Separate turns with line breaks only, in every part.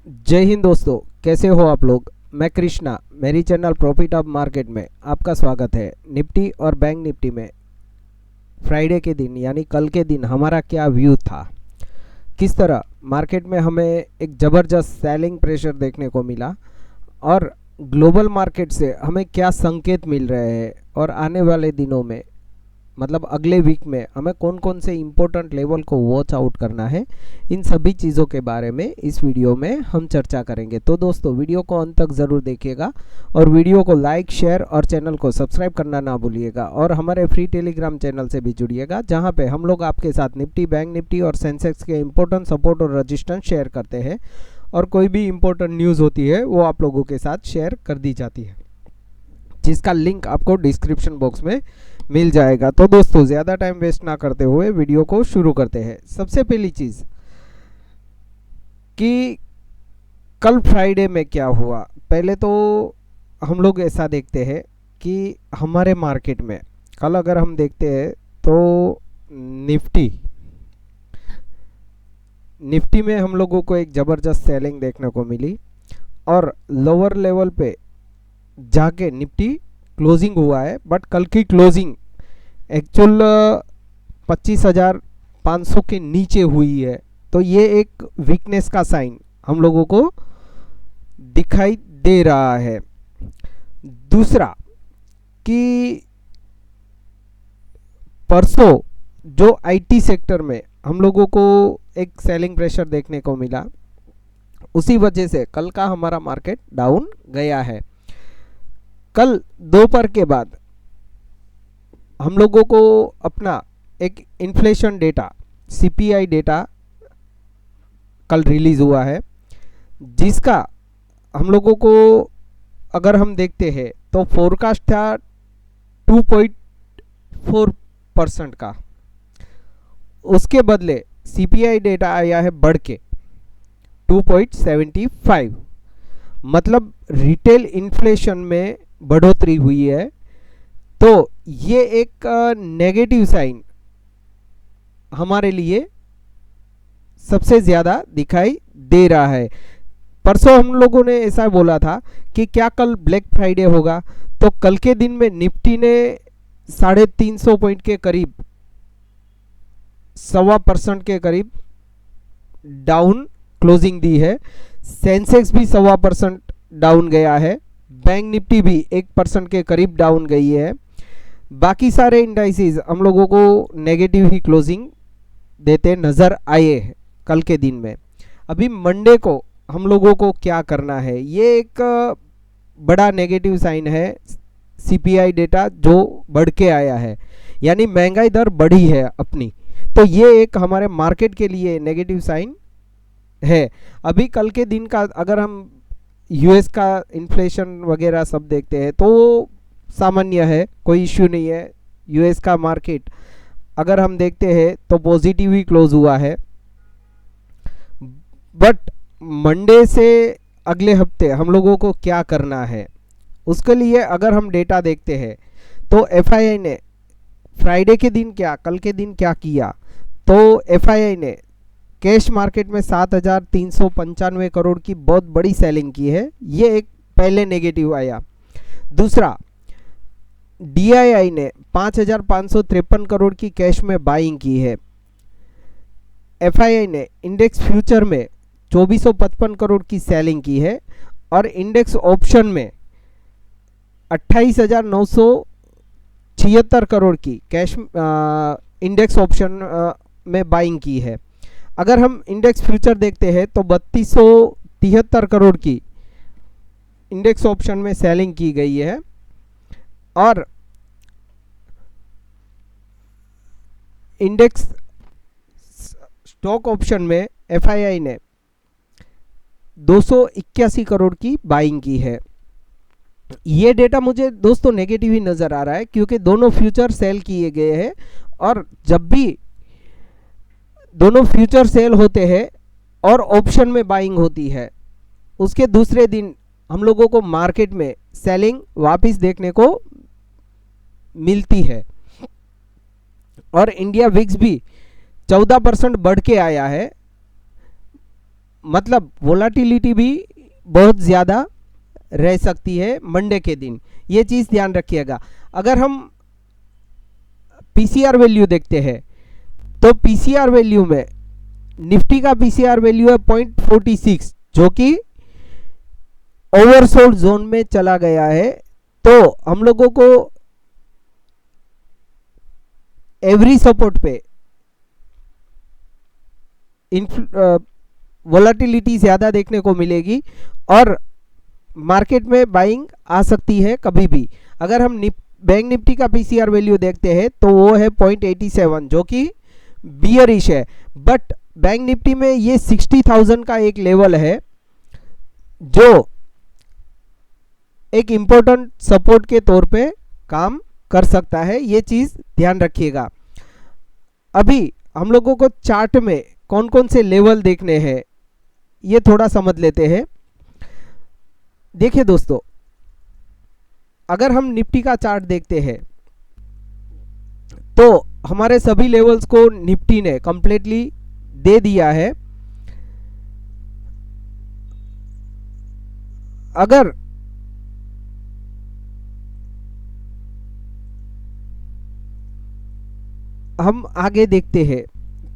जय हिंद दोस्तों, कैसे हो आप लोग। मैं कृष्णा, मेरी चैनल प्रॉफिट ऑफ मार्केट में आपका स्वागत है। निफ्टी और बैंक निफ्टी में फ्राइडे के दिन यानी कल के दिन हमारा क्या व्यू था, किस तरह मार्केट में हमें एक ज़बरदस्त सेलिंग प्रेशर देखने को मिला और ग्लोबल मार्केट से हमें क्या संकेत मिल रहे हैं और आने वाले दिनों में मतलब अगले वीक में हमें कौन कौन से इम्पोर्टेंट लेवल को वॉच आउट करना है, इन सभी चीज़ों के बारे में इस वीडियो में हम चर्चा करेंगे। तो दोस्तों, वीडियो को अंत तक ज़रूर देखिएगा और वीडियो को लाइक, शेयर और चैनल को सब्सक्राइब करना ना भूलिएगा और हमारे फ्री टेलीग्राम चैनल से भी जुड़िएगा, जहां पे हम लोग आपके साथ निफ्टी, बैंक निफ्टी और सेंसेक्स के इम्पोर्टेंट सपोर्ट और रजिस्टेंस शेयर करते हैं और कोई भी इम्पोर्टेंट न्यूज़ होती है वो आप लोगों के साथ शेयर कर दी जाती है, जिसका लिंक आपको डिस्क्रिप्शन बॉक्स में मिल जाएगा। तो दोस्तों, ज़्यादा टाइम वेस्ट ना करते हुए वीडियो को शुरू करते हैं। सबसे पहली चीज़ कि कल फ्राइडे में क्या हुआ, पहले तो हम लोग ऐसा देखते हैं कि हमारे मार्केट में कल अगर हम देखते हैं तो निफ्टी में हम लोगों को एक ज़बरदस्त सेलिंग देखने को मिली और लोअर लेवल पे जाके निफ्टी क्लोजिंग हुआ है। बट कल की क्लोजिंग एक्चुअल 25,500 के नीचे हुई है, तो ये एक वीकनेस का साइन हम लोगों को दिखाई दे रहा है। दूसरा कि परसों जो आईटी सेक्टर में हम लोगों को एक सेलिंग प्रेशर देखने को मिला, उसी वजह से कल का हमारा मार्केट डाउन गया है। कल दोपहर के बाद हम लोगों को अपना एक इन्फ्लेशन डेटा सीपीआई डेटा कल रिलीज़ हुआ है, जिसका हम लोगों को अगर हम देखते हैं तो फोरकास्ट था 2.4% का, उसके बदले सीपीआई डेटा आया है बढ़ के 2.75, मतलब रिटेल इन्फ्लेशन में बढ़ोतरी हुई है। तो ये एक नेगेटिव साइन हमारे लिए सबसे ज़्यादा दिखाई दे रहा है। परसों हम लोगों ने ऐसा बोला था कि क्या कल ब्लैक फ्राइडे होगा, तो कल के दिन में निफ्टी ने 350 पॉइंट के करीब 1.25% के करीब डाउन क्लोजिंग दी है। सेंसेक्स भी 1.25% डाउन गया है, बैंक निफ्टी भी 1% के करीब डाउन गई है। बाकी सारे इंडाइसेस हम लोगों को नेगेटिव ही क्लोजिंग देते नज़र आए हैं कल के दिन में। अभी मंडे को हम लोगों को क्या करना है, ये एक बड़ा नेगेटिव साइन है। सीपीआई डेटा जो बढ़ के आया है, यानी महंगाई दर बढ़ी है अपनी, तो ये एक हमारे मार्केट के लिए नेगेटिव साइन है। अभी कल के दिन का अगर हम यूएस का इन्फ्लेशन वगैरह सब देखते हैं तो सामान्य है, कोई इश्यू नहीं है। यूएस का मार्केट अगर हम देखते हैं तो पॉजिटिव ही क्लोज हुआ है। बट मंडे से अगले हफ्ते हम लोगों को क्या करना है, उसके लिए अगर हम डेटा देखते हैं तो एफआईआई ने फ्राइडे के दिन कल के दिन क्या किया, तो एफआईआई ने कैश मार्केट में 7,395 करोड़ की बहुत बड़ी सेलिंग की है, ये एक पहले नेगेटिव आया। दूसरा, डीआईआई ने 5,553 करोड़ की कैश में बाइंग की है। एफआईआई ने इंडेक्स फ्यूचर में 2,455 करोड़ की सेलिंग की है और इंडेक्स ऑप्शन में 28,976 करोड़ की कैश इंडेक्स ऑप्शन में बाइंग की है। अगर हम इंडेक्स फ्यूचर देखते हैं तो 3,273 करोड़ की इंडेक्स ऑप्शन में सेलिंग की गई है और इंडेक्स स्टॉक ऑप्शन में एफआईआई ने 281 करोड़ की बाइंग की है। ये डेटा मुझे दोस्तों नेगेटिव ही नज़र आ रहा है, क्योंकि दोनों फ्यूचर सेल किए गए हैं और जब भी दोनों फ्यूचर सेल होते हैं और ऑप्शन में बाइंग होती है, उसके दूसरे दिन हम लोगों को मार्केट में सेलिंग वापस देखने को मिलती है। और इंडिया विक्स भी 14% बढ़ के आया है, मतलब वोलाटिलिटी भी बहुत ज़्यादा रह सकती है मंडे के दिन, ये चीज़ ध्यान रखिएगा। अगर हम पीसीआर वैल्यू देखते हैं तो पीसीआर वैल्यू में निफ्टी का पीसीआर वैल्यू है 0.46 जो कि ओवरसोल्ड जोन में चला गया है। तो हम लोगों को एवरी सपोर्ट पे वोलाटिलिटी ज़्यादा देखने को मिलेगी और मार्केट में बाइंग आ सकती है कभी भी। अगर हम बैंक निफ्टी का पीसीआर वैल्यू देखते हैं तो वो है 0.87 जो कि बियरिश है। बट बैंक निफ्टी में ये 60,000 का एक लेवल है जो एक इम्पोर्टेंट सपोर्ट के तौर पे काम कर सकता है, ये चीज़ ध्यान रखिएगा। अभी हम लोगों को चार्ट में कौन कौन से लेवल देखने हैं ये थोड़ा समझ लेते हैं। देखिए दोस्तों, अगर हम निफ्टी का चार्ट देखते हैं तो हमारे सभी लेवल्स को निफ्टी ने कंप्लीटली दे दिया है। अगर हम आगे देखते हैं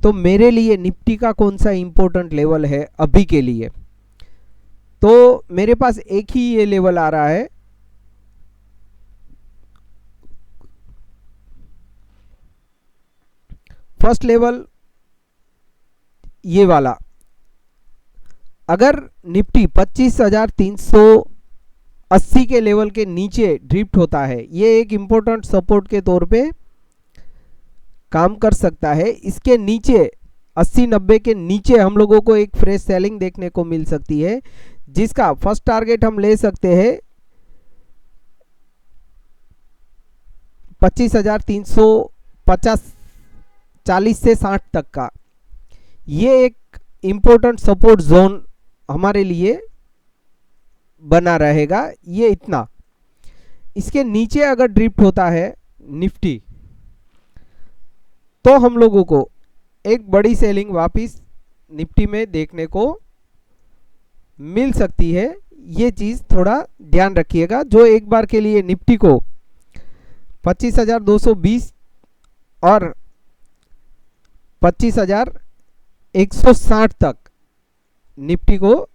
तो मेरे लिए निफ्टी का कौन सा इंपॉर्टेंट लेवल है अभी के लिए, तो मेरे पास एक ही ये लेवल आ रहा है, फर्स्ट लेवल ये वाला। अगर निफ्टी 25,380 के लेवल के नीचे ड्रिफ्ट होता है, ये एक इंपॉर्टेंट सपोर्ट के तौर पे काम कर सकता है। इसके नीचे 80-90 के नीचे हम लोगों को एक फ्रेश सेलिंग देखने को मिल सकती है, जिसका फर्स्ट टारगेट हम ले सकते हैं 25,350, 40 से 60 तक का। ये एक इम्पोर्टेंट सपोर्ट जोन हमारे लिए बना रहेगा, ये इतना। इसके नीचे अगर ड्रिफ्ट होता है निफ्टी तो हम लोगों को एक बड़ी सेलिंग वापस निफ्टी में देखने को मिल सकती है, ये चीज़ थोड़ा ध्यान रखिएगा। जो एक बार के लिए निफ्टी को 25,220 और 25,160 तक निफ्टी को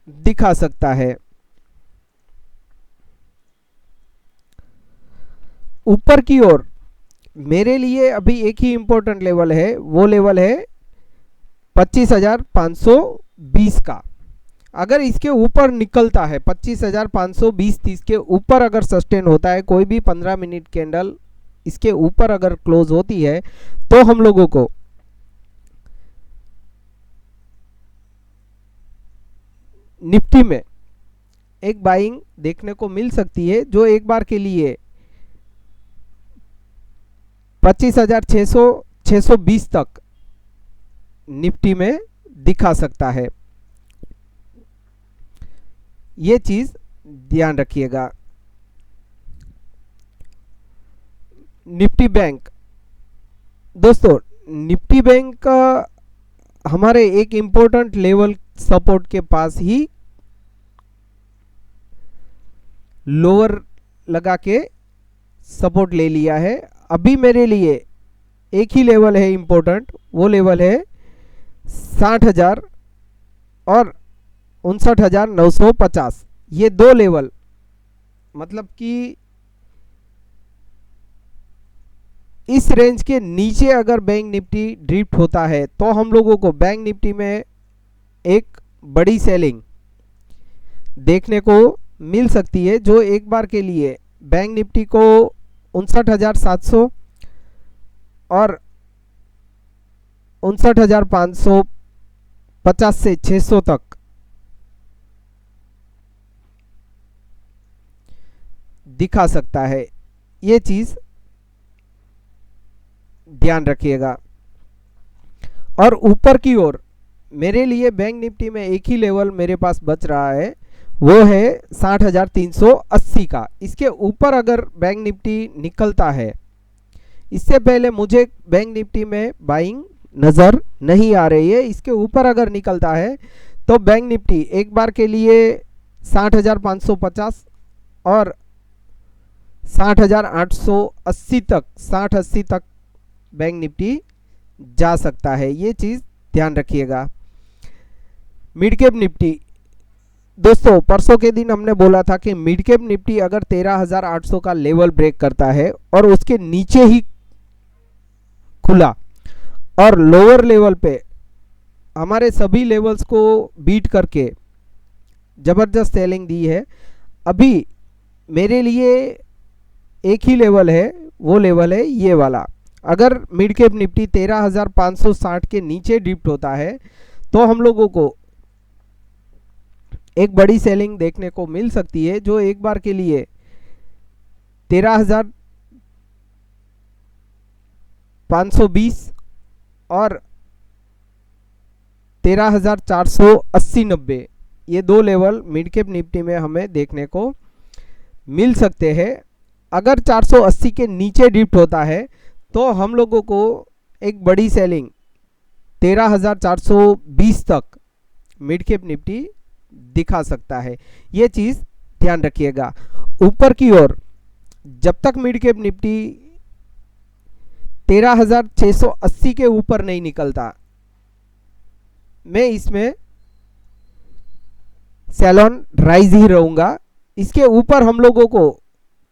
दिखा सकता है। ऊपर की ओर मेरे लिए अभी एक ही इंपॉर्टेंट लेवल है, वो लेवल है 25,520 का। अगर इसके ऊपर निकलता है 25,520-30 के ऊपर अगर सस्टेन होता है, कोई भी 15 मिनट कैंडल इसके ऊपर अगर क्लोज होती है तो हम लोगों को निफ्टी में एक बाइंग देखने को मिल सकती है, जो एक बार के लिए 25,620 तक निफ्टी में दिखा सकता है, ये चीज ध्यान रखिएगा। निफ्टी बैंक दोस्तों, निफ्टी बैंक का हमारे एक इम्पोर्टेंट लेवल सपोर्ट के पास ही लोअर लगा के सपोर्ट ले लिया है। अभी मेरे लिए एक ही लेवल है इम्पोर्टेंट, वो लेवल है 60,000 और 59,950। ये दो लेवल, मतलब कि इस रेंज के नीचे अगर बैंक निफ्टी ड्रिफ्ट होता है तो हम लोगों को बैंक निफ्टी में एक बड़ी सेलिंग देखने को मिल सकती है, जो एक बार के लिए बैंक निफ्टी को 59,700 और 59,550 से 600 तक दिखा सकता है, ये चीज ध्यान रखिएगा। और ऊपर की ओर मेरे लिए बैंक निफ्टी में एक ही लेवल मेरे पास बच रहा है, वो है 60,380 का। इसके ऊपर अगर बैंक निफ्टी निकलता है, इससे पहले मुझे बैंक निफ्टी में बाइंग नज़र नहीं आ रही है। इसके ऊपर अगर निकलता है तो बैंक निफ्टी एक बार के लिए 60,550 और 60,880 तक 60-80 तक बैंक निफ्टी जा सकता है, ये चीज़ ध्यान रखिएगा। मिड कैप निफ्टी दोस्तों, परसों के दिन हमने बोला था कि मिड कैप निफ्टी अगर 13,800 का लेवल ब्रेक करता है और उसके नीचे ही खुला और लोअर लेवल पे हमारे सभी लेवल्स को बीट करके ज़बरदस्त सेलिंग दी है। अभी मेरे लिए एक ही लेवल है, वो लेवल है ये वाला। अगर मिड कैप निफ्टी 13,560 के नीचे डिप्ट होता है तो हम लोगों को एक बड़ी सेलिंग देखने को मिल सकती है, जो एक बार के लिए 13,520 और 13,480-90 ये दो लेवल मिड कैप निफ्टी में हमें देखने को मिल सकते हैं। अगर 480 के नीचे डिप्ट होता है तो हम लोगों को एक बड़ी सेलिंग 13,420 तक मिड कैप निफ्टी दिखा सकता है, ये चीज़ ध्यान रखिएगा। ऊपर की ओर जब तक मिड कैप निफ्टी 13,680 के ऊपर नहीं निकलता, मैं इसमें सैलॉन राइज ही रहूँगा। इसके ऊपर हम लोगों को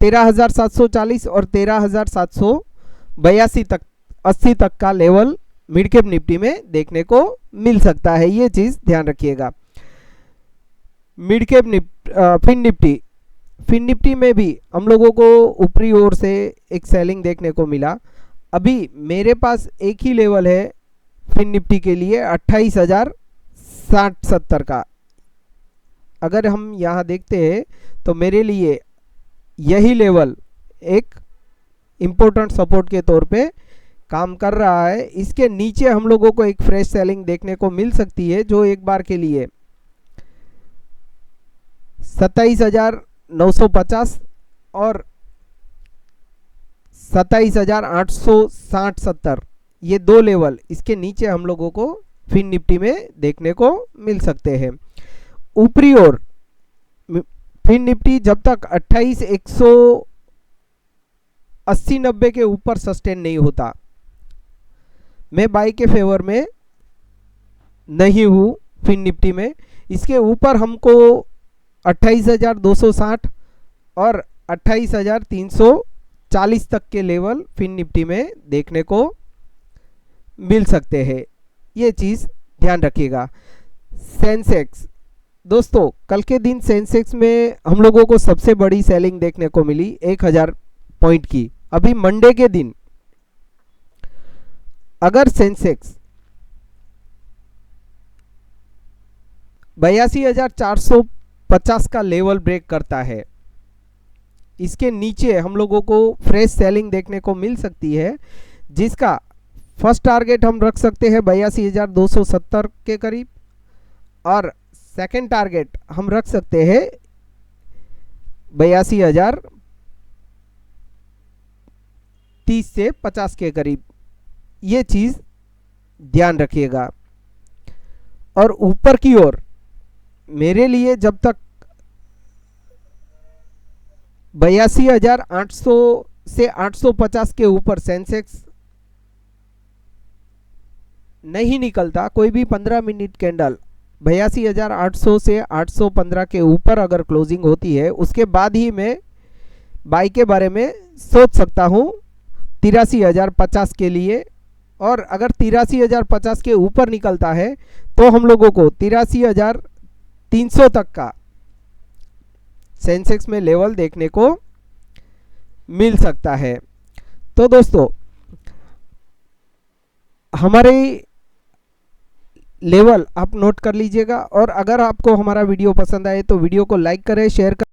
13,740 और 13,782 तक 80 तक का लेवल मिड कैप निफ्टी में देखने को मिल सकता है, ये चीज़ ध्यान रखिएगा। मिड कैप फिन निफ्टी में भी हम लोगों को ऊपरी ओर से एक सेलिंग देखने को मिला। अभी मेरे पास एक ही लेवल है फिन निफ्टी के लिए 28,060-70 का। अगर हम यहाँ देखते हैं तो मेरे लिए यही लेवल एक इम्पोर्टेंट सपोर्ट के तौर पे काम कर रहा है। इसके नीचे हम लोगों को एक फ्रेश सेलिंग देखने को मिल सकती है, जो एक बार के लिए 27,950 और 27,860-70 ये दो लेवल इसके नीचे हम लोगों को फिन निफ्टी में देखने को मिल सकते हैं। ऊपरी ओर फिन निफ्टी जब तक 28,180-90 के ऊपर सस्टेन नहीं होता, मैं बाई के फेवर में नहीं हूँ फिन निफ्टी में। इसके ऊपर हमको 28,260 और 28,340 तक के लेवल फिन निफ्टी में देखने को मिल सकते हैं, ये चीज़ ध्यान रखिएगा। सेंसेक्स दोस्तों, कल के दिन सेंसेक्स में हम लोगों को सबसे बड़ी सेलिंग देखने को मिली 1,000 पॉइंट की। अभी मंडे के दिन अगर सेंसेक्स 82,450 का लेवल ब्रेक करता है, इसके नीचे हम लोगों को फ्रेश सेलिंग देखने को मिल सकती है, जिसका फर्स्ट टारगेट हम रख सकते हैं 82,270 के करीब और सेकंड टारगेट हम रख सकते हैं 82,030 से 50 के करीब, ये चीज़ ध्यान रखिएगा। और ऊपर की ओर मेरे लिए जब तक 82,800 से 850 के ऊपर सेंसेक्स नहीं निकलता, कोई भी 15 मिनट कैंडल 82,800 से 815 के ऊपर अगर क्लोजिंग होती है, उसके बाद ही मैं बाई के बारे में सोच सकता हूँ 83,050 के लिए। और अगर 83,050 के ऊपर निकलता है तो हम लोगों को 83,300 तक का सेंसेक्स में लेवल देखने को मिल सकता है। तो दोस्तों, हमारे लेवल आप नोट कर लीजिएगा और अगर आपको हमारा वीडियो पसंद आए तो वीडियो को लाइक करें, शेयर करें।